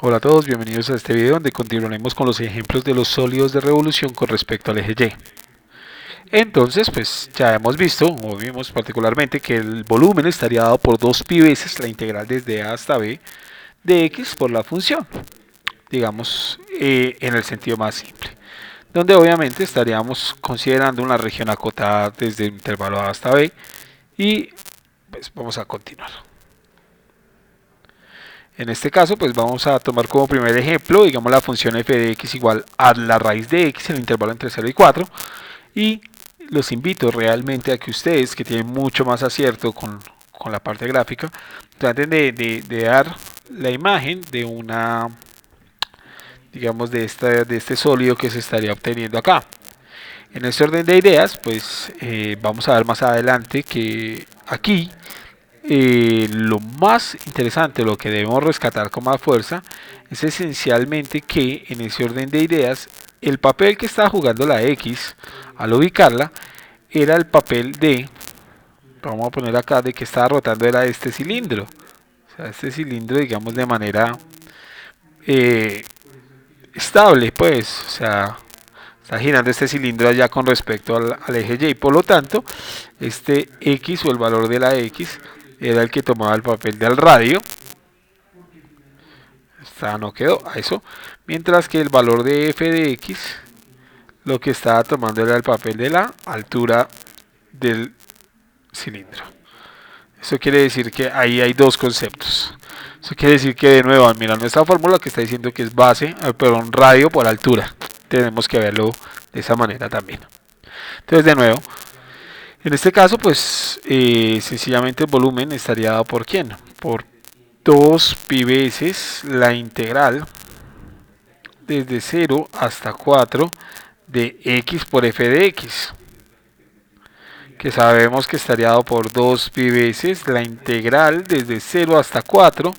Hola a todos, bienvenidos a este video donde continuaremos con los ejemplos de los sólidos de revolución con respecto al eje Y. Entonces, pues ya hemos visto, o vimos particularmente, que el volumen estaría dado por 2pi veces la integral desde A hasta B de X por la función, digamos, en el sentido más simple, donde obviamente estaríamos considerando una región acotada desde el intervalo A hasta B y pues vamos a continuar. En este caso, pues vamos a tomar como primer ejemplo, digamos, la función f de x igual a la raíz de x en el intervalo entre 0 y 4. Y los invito realmente a que ustedes, que tienen mucho más acierto con la parte gráfica, traten de dar la imagen de una, digamos, de este sólido que se estaría obteniendo acá. En este orden de ideas, pues vamos a ver más adelante que aquí lo más interesante, lo que debemos rescatar con más fuerza, es esencialmente que en ese orden de ideas, el papel que estaba jugando la X al ubicarla era el papel de, vamos a poner acá, de que estaba rotando era este cilindro. O sea, este cilindro, digamos, de manera estable, pues, o sea, está girando este cilindro allá con respecto al eje Y. Por lo tanto, este X o el valor de la X era el que tomaba el papel del radio. Esta no quedó a eso. Mientras que el valor de f de x lo que estaba tomando era el papel de la altura del cilindro. Eso quiere decir que ahí hay dos conceptos. Eso quiere decir que de nuevo, al mirar nuestra fórmula que está diciendo que es base, perdón, radio por altura. Tenemos que verlo de esa manera también. Entonces de nuevo, en este caso pues sencillamente el volumen estaría dado por ¿quién? Por 2pi veces la integral desde 0 hasta 4 de x por f de x, que sabemos que estaría dado por 2pi veces la integral desde 0 hasta 4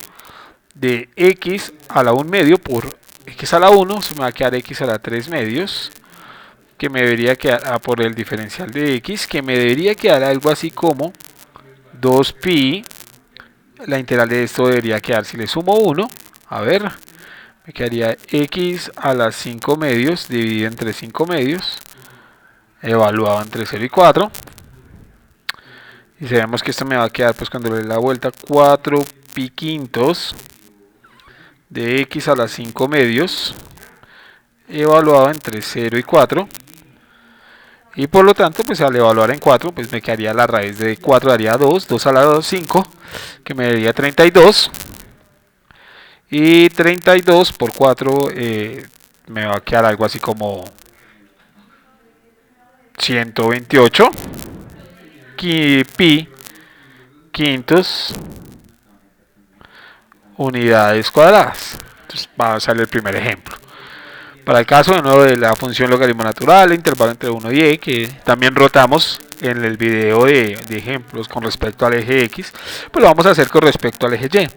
de x a la 1 medio por x a la 1, se me va a quedar x a la 3 medios, que me debería quedar por el diferencial de x, que me debería quedar algo así como 2pi, la integral de esto debería quedar, si le sumo 1, a ver, me quedaría x a las 5 medios dividido entre 5 medios, evaluado entre 0 y 4. Y sabemos que esto me va a quedar, pues cuando le dé la vuelta, 4pi quintos de x a las 5 medios, evaluado entre 0 y 4. Y por lo tanto, pues al evaluar en 4, pues me quedaría la raíz de 4, daría 2, 2 a la 2, 5, que me daría 32. Y 32 por 4 me va a quedar algo así como 128 pi quintos unidades cuadradas. Entonces va a salir el primer ejemplo. Para el caso de nuevo de la función logaritmo natural, el intervalo entre 1 y e, que también rotamos en el video de ejemplos con respecto al eje x, pues lo vamos a hacer con respecto al eje y.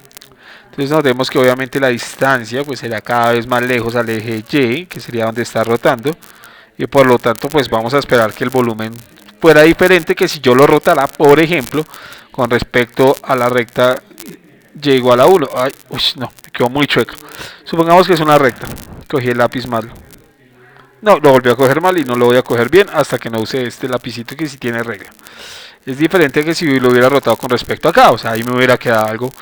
Entonces notemos que obviamente la distancia pues será cada vez más lejos al eje y, que sería donde está rotando, y por lo tanto pues vamos a esperar que el volumen fuera diferente que si yo lo rotara, por ejemplo, con respecto a la recta y igual a 1. Ay, uy, no, me quedó muy chueco. Supongamos que es una recta. Cogí el lápiz mal. No, lo volví a coger mal y no lo voy a coger bien hasta que no use este lapicito que sí tiene regla. Es diferente que si lo hubiera rotado con respecto acá, o sea, ahí me hubiera quedado algo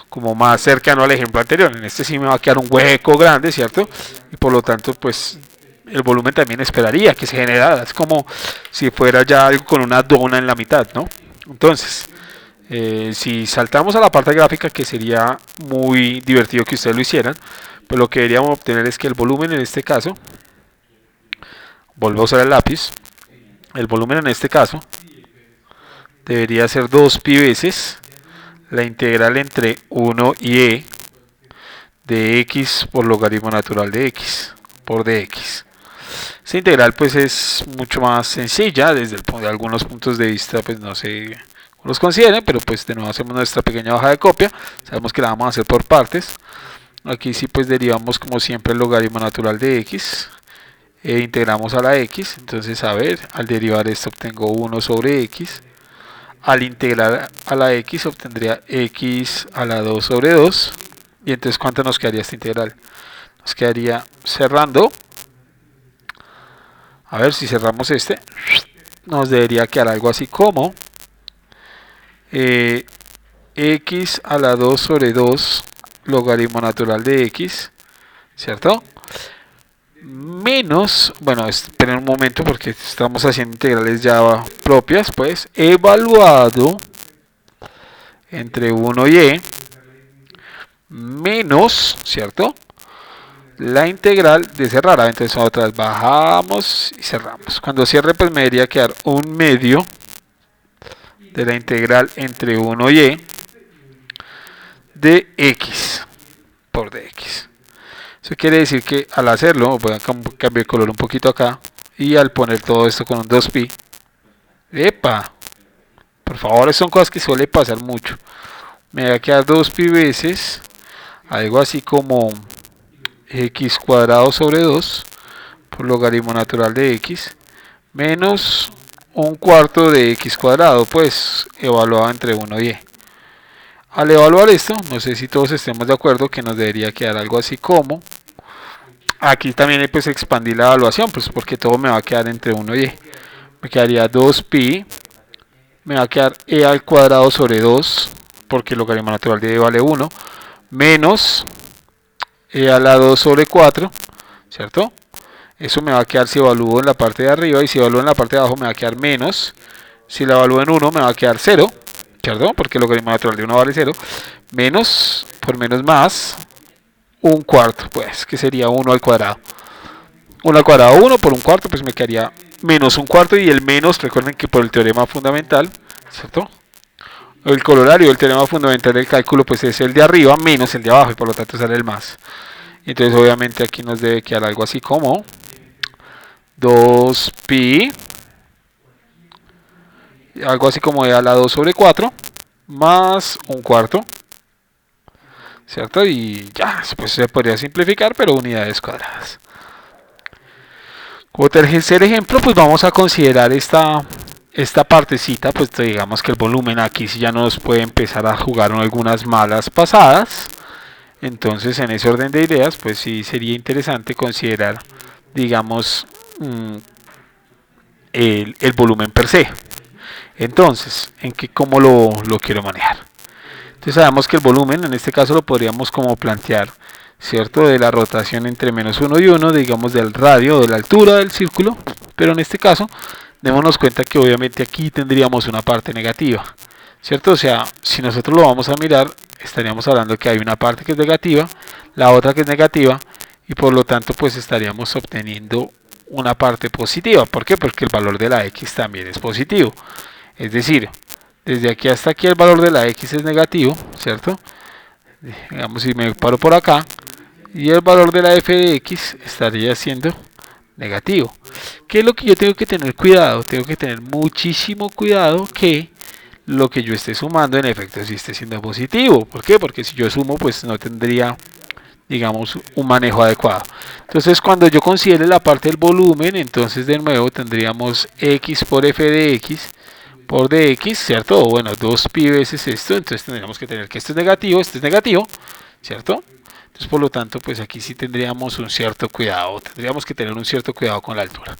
como más cercano al ejemplo anterior. En este sí me va a quedar un hueco grande, ¿cierto? Y por lo tanto, pues el volumen también esperaría que se generara. Es como si fuera ya algo con una dona en la mitad, ¿no? Entonces, si saltamos a la parte gráfica, que sería muy divertido que ustedes lo hicieran, pues lo que deberíamos obtener es que el volumen en este caso, vuelvo a usar el lápiz, el volumen en este caso debería ser 2pi veces la integral entre 1 y e de x por logaritmo natural de x por dx. Esta integral pues es mucho más sencilla desde de algunos puntos de vista, pues no sé cómo los consideren, pero pues de nuevo hacemos nuestra pequeña hoja de copia, sabemos que la vamos a hacer por partes. Aquí sí pues derivamos como siempre el logaritmo natural de x e integramos a la x. Entonces a ver, al derivar esto obtengo 1 sobre x, al integrar a la x obtendría x a la 2 sobre 2 Y entonces, ¿cuánto nos quedaría esta integral? Nos quedaría cerrando. A ver, si cerramos este, nos debería quedar algo así como x a la 2 sobre 2 logaritmo natural de x, ¿cierto? Menos, bueno, esperen un momento porque estamos haciendo integrales ya propias, pues, evaluado entre 1 y e, menos, ¿cierto? La integral de cerrar. Entonces otra vez bajamos y cerramos. Cuando cierre, pues me debería quedar un medio de la integral entre 1 y e de x por dx. Eso quiere decir que al hacerlo, voy a cambiar el color un poquito acá, y al poner todo esto con un 2pi, ¡epa! Por favor, son cosas que suele pasar mucho. Me va a quedar 2pi veces algo así como x cuadrado sobre 2 por logaritmo natural de x menos un cuarto de x cuadrado, pues evaluado entre 1 y e. Al evaluar esto, no sé si todos estemos de acuerdo que nos debería quedar algo así como, aquí también pues expandí la evaluación, pues porque todo me va a quedar entre 1 y e. Me quedaría 2pi, me va a quedar e al cuadrado sobre 2, porque el logaritmo natural de e vale 1, menos e a la 2 sobre 4, ¿cierto? Eso me va a quedar si evalúo en la parte de arriba, y si evalúo en la parte de abajo me va a quedar menos. Si la evalúo en 1 me va a quedar 0, ¿cierto? Porque el logaritmo natural de 1 vale 0. Menos, por menos más, un cuarto, pues, que sería 1 al cuadrado. 1 al cuadrado 1 por un cuarto, pues me quedaría menos un cuarto, y el menos, recuerden que por el teorema fundamental, ¿cierto? El corolario del teorema fundamental del cálculo, pues es el de arriba menos el de abajo, y por lo tanto sale el más. Entonces obviamente aquí nos debe quedar algo así como 2pi, algo así como e a la 2 sobre 4, más un cuarto, ¿cierto? Y ya, pues se podría simplificar, pero unidades cuadradas. Como tercer ejemplo, pues vamos a considerar esta partecita, pues digamos que el volumen aquí sí ya nos puede empezar a jugar algunas malas pasadas. Entonces, en ese orden de ideas, pues sí sería interesante considerar, digamos, el volumen per se. Entonces, ¿cómo lo quiero manejar? Entonces sabemos que el volumen, en este caso lo podríamos como plantear, ¿cierto? De la rotación entre menos 1 y 1, digamos del radio, de la altura del círculo, pero en este caso, démonos cuenta que obviamente aquí tendríamos una parte negativa, ¿cierto? O sea, si nosotros lo vamos a mirar, estaríamos hablando que hay una parte que es negativa, la otra que es negativa, y por lo tanto pues estaríamos obteniendo una parte positiva. ¿Por qué? Porque el valor de la x también es positivo. Es decir, desde aquí hasta aquí el valor de la x es negativo, ¿cierto? Digamos, si me paro por acá, y el valor de la f de x estaría siendo negativo. ¿Qué es lo que yo tengo que tener cuidado? Tengo que tener muchísimo cuidado que lo que yo esté sumando en efecto sí esté siendo positivo. ¿Por qué? Porque si yo sumo, pues no tendría, digamos, un manejo adecuado. Entonces, cuando yo considere la parte del volumen, entonces de nuevo tendríamos x por f de x por dx, ¿cierto? O bueno, 2pi veces esto, entonces tendríamos que tener que esto es negativo, ¿cierto? Entonces, por lo tanto, pues aquí sí tendríamos un cierto cuidado, tendríamos que tener un cierto cuidado con la altura.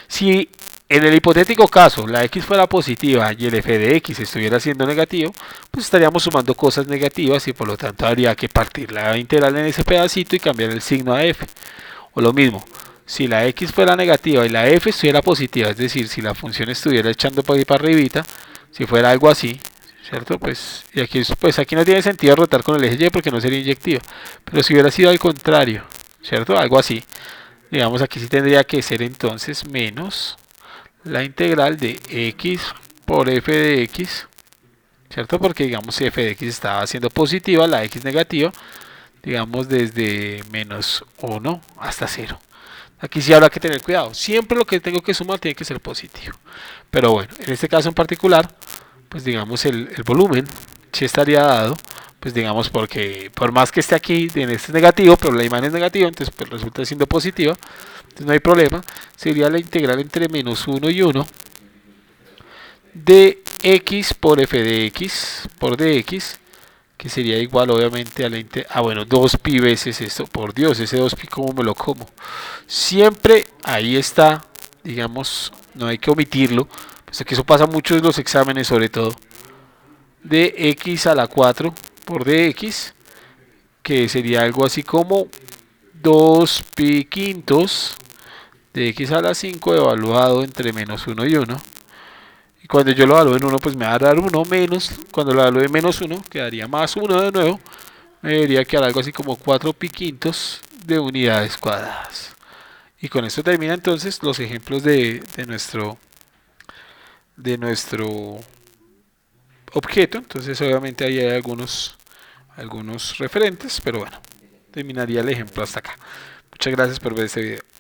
Si en el hipotético caso la x fuera positiva y el f de x estuviera siendo negativo, pues estaríamos sumando cosas negativas, y por lo tanto habría que partir la integral en ese pedacito y cambiar el signo a f. O lo mismo, si la x fuera negativa y la f estuviera positiva, es decir, si la función estuviera echando para arribita, si fuera algo así, ¿cierto? Pues aquí no tiene sentido rotar con el eje y porque no sería inyectiva. Pero si hubiera sido al contrario, ¿cierto? Algo así. Digamos, aquí sí tendría que ser entonces menos la integral de x por f de x, ¿cierto? Porque digamos si f de x estaba siendo positiva, la x negativa, digamos desde menos 1 hasta 0. Aquí sí habrá que tener cuidado. Siempre lo que tengo que sumar tiene que ser positivo. Pero bueno, en este caso en particular, pues digamos el volumen sí estaría dado, pues digamos porque por más que esté aquí, en este es negativo, pero la imagen es negativa, entonces pues resulta siendo positiva. Entonces no hay problema. Sería la integral entre menos 1 y 1 de x por f de x por dx, que sería igual obviamente a bueno, 2pi veces esto. Por Dios, ese 2pi, ¿cómo me lo como? Siempre ahí está, digamos, no hay que omitirlo, pues que eso pasa mucho en los exámenes, sobre todo, de x a la 4 por dx, que sería algo así como 2pi quintos de x a la 5 evaluado entre -1 y 1. Y cuando yo lo evalúe en 1, pues me va a dar 1 menos. Cuando lo evalúe en -1, quedaría +1 de nuevo. Me debería quedar algo así como 4pi quintos de unidades cuadradas. Y con esto termina entonces los ejemplos de nuestro objeto. Entonces obviamente ahí hay algunos referentes, pero bueno, terminaría el ejemplo hasta acá. Muchas gracias por ver este video.